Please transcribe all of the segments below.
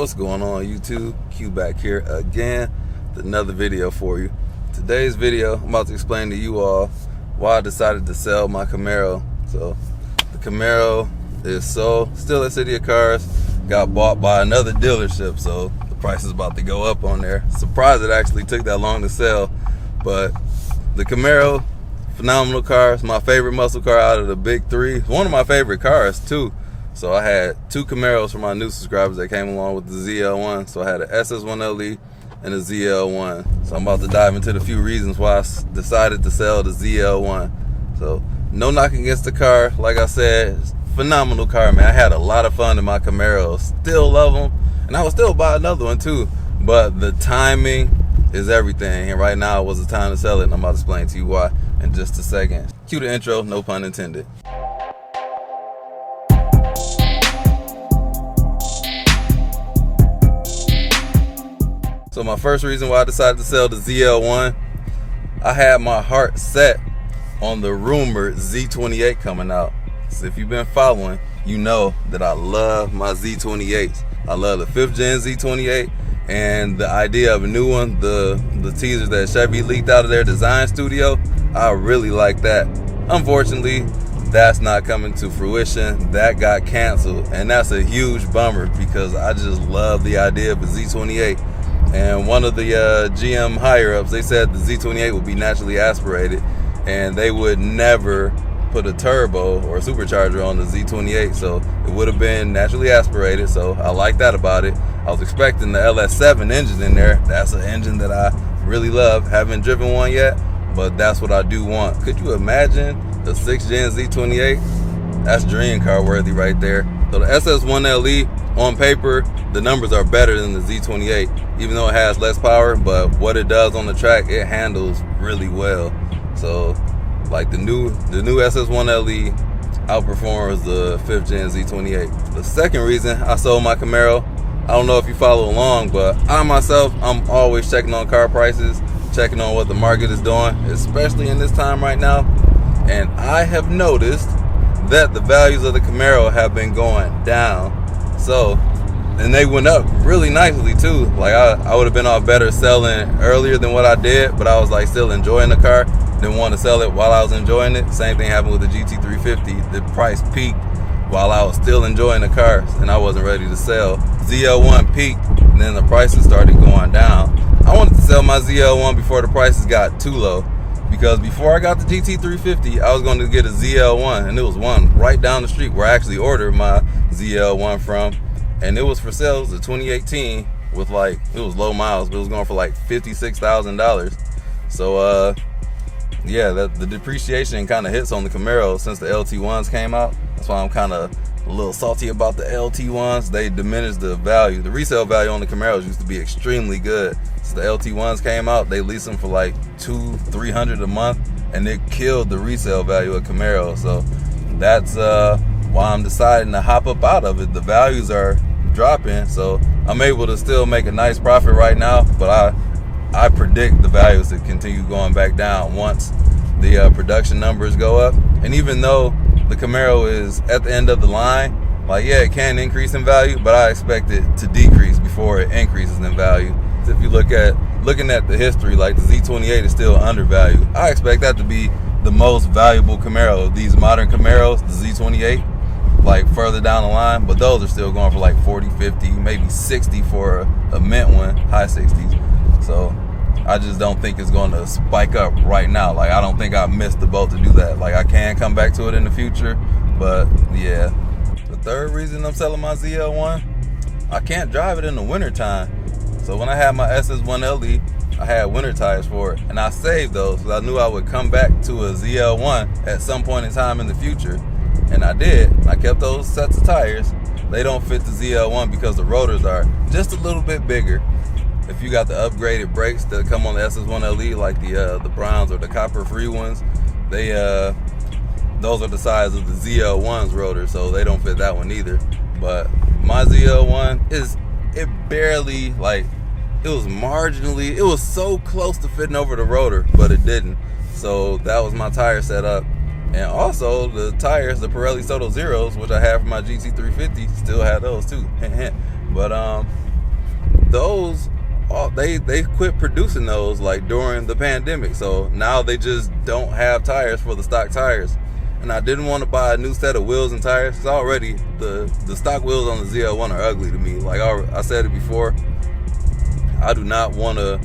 What's going on, YouTube? Q back here again with another video for you. Today's video, I'm about to explain to you all why I decided to sell my Camaro. So the Camaro is still at City of Cars, got bought by another dealership, so the price is about to go up on there. Surprised it actually took that long to sell, but the Camaro, phenomenal car. It's my favorite muscle car out of the big three. It's one of my favorite cars too. So I had two Camaros for my new subscribers that came along with the ZL1. So I had an SS1LE and a ZL1. So I'm about to dive into the few reasons why I decided to sell the ZL1. So no knock against the car. Like I said, it's a phenomenal car, man. I had a lot of fun in my Camaros. Still love them. And I would still buy another one too. But the timing is everything. And right now was the time to sell it. And I'm about to explain to you why in just a second. Cue the intro, no pun intended. So my first reason why I decided to sell the ZL1, I had my heart set on the rumored Z28 coming out. So if you've been following, you know that I love my Z28s. I love the 5th gen Z28 and the idea of a new one, the teasers that Chevy leaked out of their design studio, I really like that. Unfortunately, that's not coming to fruition. That got canceled, and that's a huge bummer because I just love the idea of a Z28. And one of the GM higher-ups, they said the Z28 would be naturally aspirated and they would never put a turbo or a supercharger on the Z28, so it would have been naturally aspirated. So I like that about it. I was expecting the LS7 engine in there. That's an engine that I really love. Haven't driven one yet, but that's what I do want. Could you imagine the 6th gen Z28? That's dream car worthy right there. So the SS1LE, on paper, the numbers are better than the Z28, even though it has less power, but what it does on the track, it handles really well. So like the new SS1LE outperforms the 5th gen Z28. The second reason I sold my Camaro, I don't know if you follow along, but I myself, I'm always checking on car prices, checking on what the market is doing, especially in this time right now. And I have noticed that the values of the Camaro have been going down. So, and they went up really nicely too. Like I would have been off better selling earlier than what I did, but I was like still enjoying the car. Didn't want to sell it while I was enjoying it. Same thing happened with the GT350. The price peaked while I was still enjoying the car and I wasn't ready to sell. ZL1 peaked and then the prices started going down. I wanted to sell my ZL1 before the prices got too low, because before I got the GT350, I was going to get a ZL1, and it was one right down the street where I actually ordered my ZL1 from, and it was for sale. It was a 2018 with it was low miles, but it was going for like $56,000. So yeah, the depreciation kind of hits on the Camaro since the LT1s came out. That's why I'm kind of a little salty about the LT1s. They diminished the value. The resale value on the Camaros used to be extremely good. Since the LT1s came out, they leased them for like $200-300 a month, and it killed the resale value of Camaro. So that's why I'm deciding to hop up out of it. The values are dropping, so I'm able to still make a nice profit right now, but I predict the values to continue going back down once the production numbers go up. And even though the Camaro is at the end of the line, like, yeah, it can increase in value, but I expect it to decrease before it increases in value. So if you looking at the history, like the Z28 is still undervalued. I expect that to be the most valuable Camaro of these modern Camaros, the Z28, like further down the line, but those are still going for like 40, 50, maybe 60 for a mint one, high 60s. So I just don't think it's going to spike up right now. Like, I don't think I missed the boat to do that. Like, I can come back to it in the future, but yeah. The third reason I'm selling my ZL1, I can't drive it in the winter time. So when I had my SS1LE, I had winter tires for it, and I saved those because I knew I would come back to a ZL1 at some point in time in the future, and I did. I kept those sets of tires. They don't fit the ZL1 because the rotors are just a little bit bigger. If you got the upgraded brakes that come on the SS1LE, like the browns or the copper free ones, those are the size of the ZL1's rotor, so they don't fit that one either. But my ZL1 it barely, like, it was marginally, it was so close to fitting over the rotor, but it didn't. So that was my tire setup. And also the tires, the Pirelli Soto Zeros, which I have for my GT350, still had those too. But those, they quit producing those like during the pandemic. So now they just don't have tires for the stock tires. And I didn't want to buy a new set of wheels and tires because already the stock wheels on the ZL1 are ugly to me. Like I said it before, I do not want to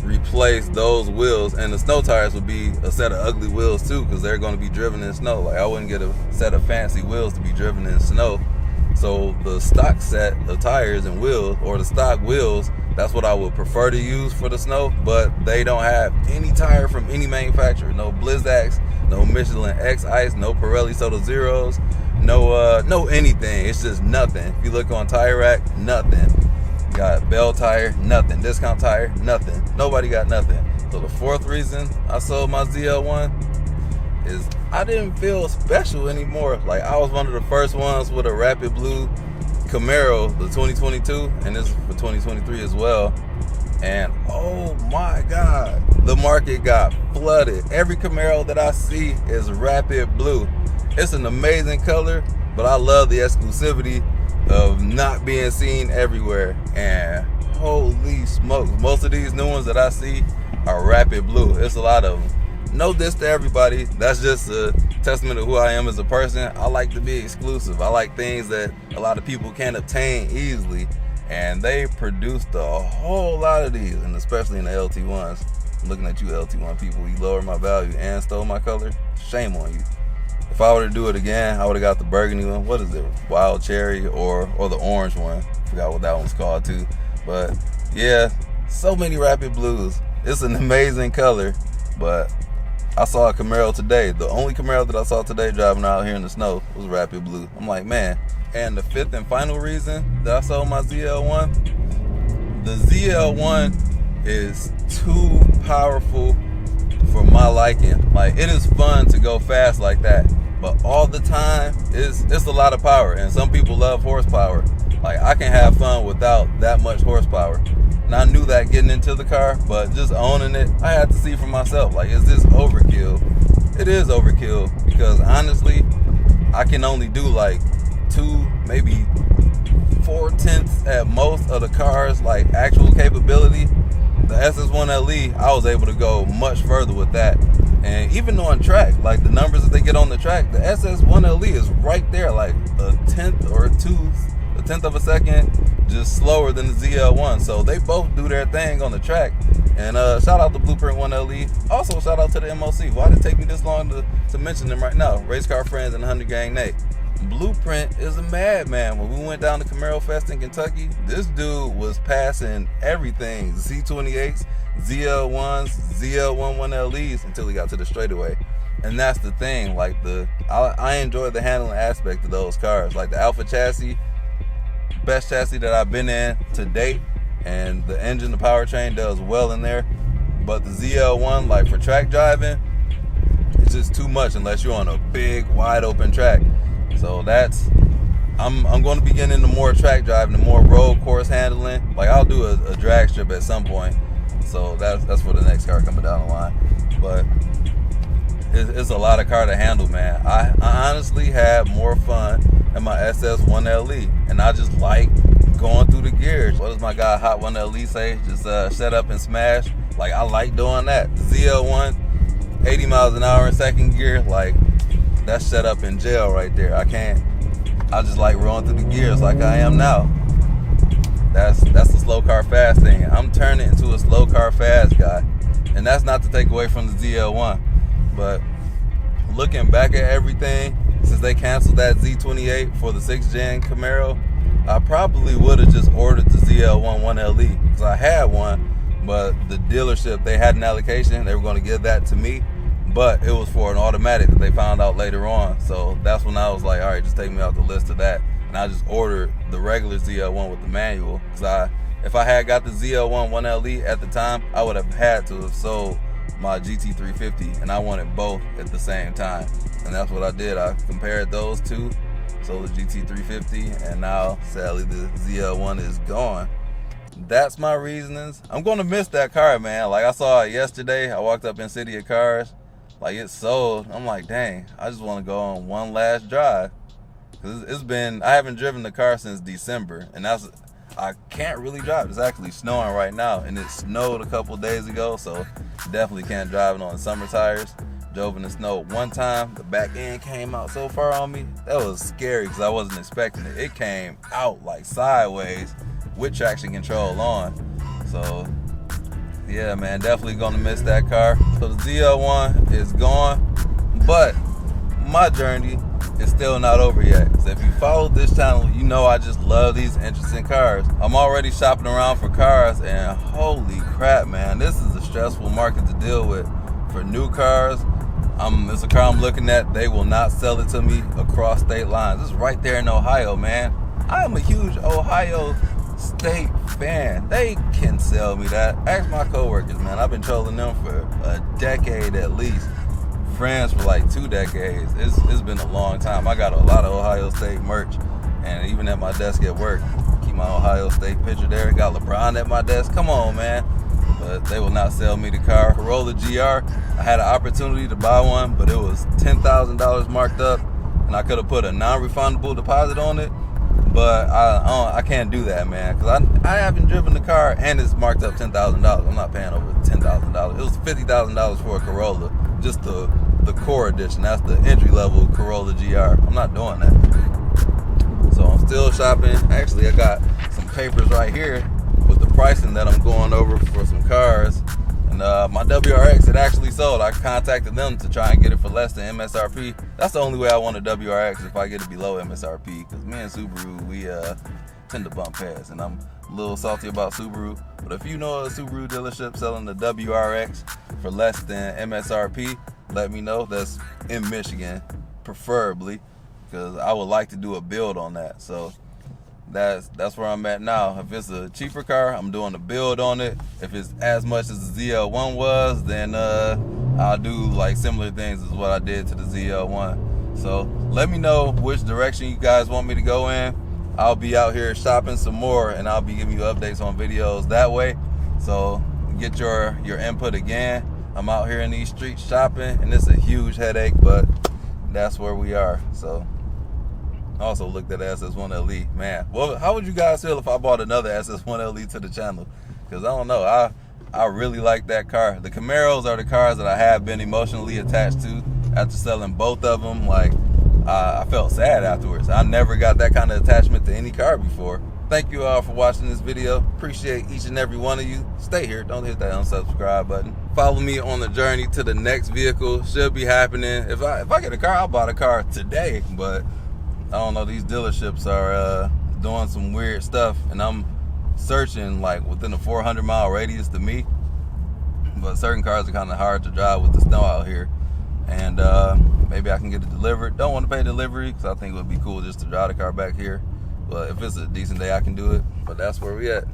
replace those wheels, and the snow tires would be a set of ugly wheels too because they're going to be driven in snow. Like I wouldn't get a set of fancy wheels to be driven in snow. So the stock set of tires and wheels, or the stock wheels, that's what I would prefer to use for the snow. But they don't have any tire from any manufacturer. No Blizzaks, no Michelin X Ice, no Pirelli Soto Zeros, no anything. It's just nothing. If you look on Tire Rack, nothing. Got Bell Tire, nothing. Discount Tire, nothing. Nobody got nothing. So the fourth reason I sold my ZL1 is I didn't feel special anymore. Like I was one of the first ones with a Rapid Blue Camaro, the 2022, and this is for 2023 as well. And oh my God, the market got flooded. Every Camaro that I see is Rapid Blue. It's an amazing color, but I love the exclusivity of not being seen everywhere. And holy smokes, most of these new ones that I see are Rapid Blue. It's a lot of them. No diss to everybody. That's just a testament of who I am as a person. I like to be exclusive. I like things that a lot of people can't obtain easily. And they produced a whole lot of these, and especially in the LT1s. I'm looking at you LT1 people. You lowered my value and stole my color. Shame on you. If I were to do it again, I would have got the burgundy one. What is it? Wild cherry or the orange one. Forgot what that one's called too. But yeah, so many Rapid Blues. It's an amazing color. But I saw a Camaro today. The only Camaro that I saw today driving out here in the snow was Rapid Blue. I'm like, man. And the fifth and final reason that I sold my ZL1, the ZL1 is too powerful for my liking. Like, it is fun to go fast like that, but all the time it's a lot of power, and some people love horsepower. Like, I can have fun without that much horsepower. And I knew that getting into the car, but just owning it, I had to see for myself, like, is this overkill? It is overkill, because honestly, I can only do like 2, maybe 4/10 at most of the car's like actual capability. The SS1LE, I was able to go much further with that. And even on track, like the numbers that they get on the track, the SS1LE is right there, like a tenth of a second just slower than the ZL1. So they both do their thing on the track. And shout out to Blueprint 1LE. Also shout out to the MOC. Why did it take me this long to mention them right now? Race Car Friends and 100 Gang Nate. Blueprint is a madman. When we went down to Camaro Fest in Kentucky, this dude was passing everything. Z28s, ZL1s, ZL1 1LEs until he got to the straightaway. And that's the thing. Like, I enjoy the handling aspect of those cars. Like the Alpha chassis, best chassis that I've been in to date. And the engine, the powertrain does well in there. But the ZL1, like for track driving, it's just too much unless you're on a big, wide open track. So I'm going to be getting into more track driving and more road course handling. Like, I'll do a drag strip at some point. So that's for the next car coming down the line. But it's a lot of car to handle, man. I honestly had more fun in my SS1LE, and I just like going through the gears. What does my guy Hot 1LE say? Just set up and smash. Like, I like doing that. The ZL1, 80 miles an hour in second gear, like, that's set up in jail right there. I just like rolling through the gears like I am now. That's the slow car fast thing. I'm turning into a slow car fast guy. And that's not to take away from the ZL1. But looking back at everything, since they canceled that Z28 for the 6th gen Camaro, I probably would have just ordered the ZL1 1LE. Because I had one, but the dealership, they had an allocation. They were going to give that to me. But it was for an automatic that they found out later on. So that's when I was like, all right, just take me off the list of that. And I just ordered the regular ZL1 with the manual. Because if I had got the ZL1 1LE at the time, I would have had to have sold my GT350. And I wanted both at the same time. And that's what I did. I compared those two, sold the GT350, and now, sadly, the ZL1 is gone. That's my reasonings. I'm going to miss that car, man. Like, I saw it yesterday. I walked up in City of Cars. Like, it's sold. I'm like, dang, I just want to go on one last drive. Cause I haven't driven the car since December, and I can't really drive. It's actually snowing right now, and it snowed a couple days ago, so definitely can't drive it on summer tires. Drove in the snow one time, the back end came out so far on me. That was scary because I wasn't expecting it. It came out like sideways with traction control on. So yeah, man, definitely gonna miss that car. So the ZL1 is gone, but my journey is still not over yet. So if you followed this channel, you know I just love these interesting cars. I'm already shopping around for cars, and holy crap, man, this is a stressful market to deal with. For new cars, it's a car I'm looking at. They will not sell it to me across state lines. This is right there in Ohio, man. I am a huge Ohio State fan. They can sell me that. Ask my coworkers, man. I've been trolling them for a decade at least. Friends for like 2 decades. It's been a long time. I got a lot of Ohio State merch, and even at my desk at work, keep my Ohio State picture there. Got LeBron at my desk. Come on, man. But they will not sell me the car. Corolla GR, I had an opportunity to buy one, but it was $10,000 marked up, and I could have put a non-refundable deposit on it, but I can't do that, man, because I haven't driven the car, and it's marked up $10,000. I'm not paying over $10,000. It was $50,000 for a Corolla, just the core edition. That's the entry-level Corolla GR. I'm not doing that. So I'm still shopping. Actually, I got some papers right here with the pricing that I'm going over for some cars. And my WRX, it actually sold. I contacted them to try and get it for less than MSRP. That's the only way I want a WRX, if I get it below MSRP, because me and Subaru, we tend to bump heads, and I'm a little salty about Subaru. But if you know a Subaru dealership selling the WRX for less than MSRP, let me know. That's in Michigan, preferably, because I would like to do a build on that. So that's where I'm at now. If it's a cheaper car, I'm doing a build on it. If it's as much as the ZL1 was, then I'll do like similar things as what I did to the ZL1. So let me know which direction you guys want me to go in. I'll be out here shopping some more, and I'll be giving you updates on videos that way. So get your input again. I'm out here in these streets shopping, and it's a huge headache, but that's where we are. So I also looked at SS1 LE. Man, well, how would you guys feel if I bought another SS1 LE to the channel? Because I don't know, I really like that car. The Camaros are the cars that I have been emotionally attached to. After selling both of them, like, I felt sad afterwards. I never got that kind of attachment to any car before. Thank you all for watching this video. Appreciate each and every one of you. Stay here. Don't hit that unsubscribe button. Follow me on the journey to the next vehicle. Should be happening. If I get a car, I'll buy a car today. But I don't know. These dealerships are doing some weird stuff, and I'm searching like within a 400-mile radius to me. But certain cars are kind of hard to drive with the snow out here. And maybe I can get it delivered. Don't want to pay delivery because I think it would be cool just to drive the car back here. But if it's a decent day, I can do it. But that's where we at.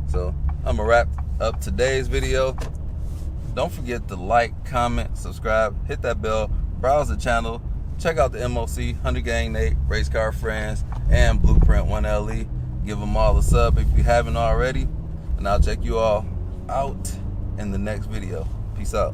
So I'm gonna wrap up today's video. Don't forget to like, comment, subscribe, hit that bell, browse the channel, check out the MOC, 100 Gang Nate, Race Car Friends, and Blueprint 1LE. Give them all a sub if you haven't already. And I'll check you all out in the next video. Peace out.